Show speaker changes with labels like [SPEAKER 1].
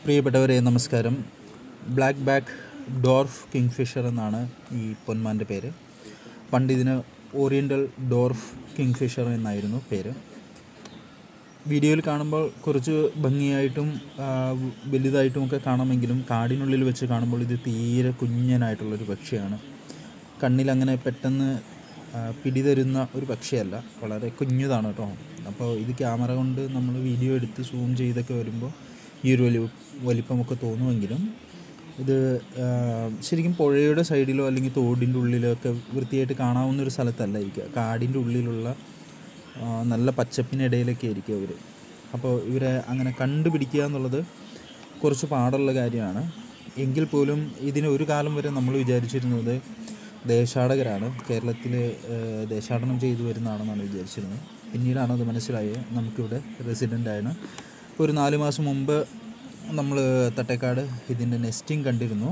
[SPEAKER 1] പ്രിയപ്പെട്ടവരെ നമസ്കാരം. Black back dwarf kingfisher എന്നാണ് ഈ പൊന്മാൻ്റെ പേര്. പണ്ട് ഇതിന് ഓറിയൻ്റൽ ഡോർഫ് കിങ്ഫിഷർ എന്നായിരുന്നു പേര്. വീഡിയോയിൽ കാണുമ്പോൾ കുറച്ച് ഭംഗിയായിട്ടും വലുതായിട്ടുമൊക്കെ കാണാമെങ്കിലും കാടിനുള്ളിൽ വെച്ച് കാണുമ്പോൾ ഇത് തീരെ കുഞ്ഞനായിട്ടുള്ളൊരു പക്ഷിയാണ്. കണ്ണിലങ്ങനെ പെട്ടെന്ന് പിടിതരുന്ന ഒരു പക്ഷിയല്ല, വളരെ കുഞ്ഞതാണ് കേട്ടോ. അപ്പോൾ ഇത് ക്യാമറ കൊണ്ട് നമ്മൾ വീഡിയോ എടുത്ത് സൂം ചെയ്തൊക്കെ വരുമ്പോൾ ഈ ഒരു വലിപ്പമൊക്കെ തോന്നുമെങ്കിലും ഇത് ശരിക്കും പുഴയുടെ സൈഡിലോ അല്ലെങ്കിൽ തോടിൻ്റെ ഉള്ളിലോ ഒക്കെ വൃത്തിയായിട്ട് കാണാവുന്നൊരു സ്ഥലത്തല്ല ഇരിക്കുക. കാടിൻ്റെ ഉള്ളിലുള്ള നല്ല പച്ചപ്പിനിടയിലൊക്കെ ആയിരിക്കും ഇവർ. അപ്പോൾ ഇവരെ അങ്ങനെ കണ്ടുപിടിക്കുക എന്നുള്ളത് കുറച്ച് പാടുള്ള കാര്യമാണ്. എങ്കിൽ പോലും ഇതിന് ഒരു കാലം വരെ നമ്മൾ വിചാരിച്ചിരുന്നത് ദേശാടകരാണ്, കേരളത്തിൽ ദേശാടനം ചെയ്തു വരുന്നതാണെന്നാണ് വിചാരിച്ചിരുന്നത്. പിന്നീടാണ് അത് മനസ്സിലായത് നമുക്കിവിടെ റെസിഡൻ്റാണ്. ഒരു 4 മാസം മുമ്പ് നമ്മൾ തട്ടേക്കാട് ഇതിൻ്റെ നെസ്റ്റിംഗ് കണ്ടിരുന്നു.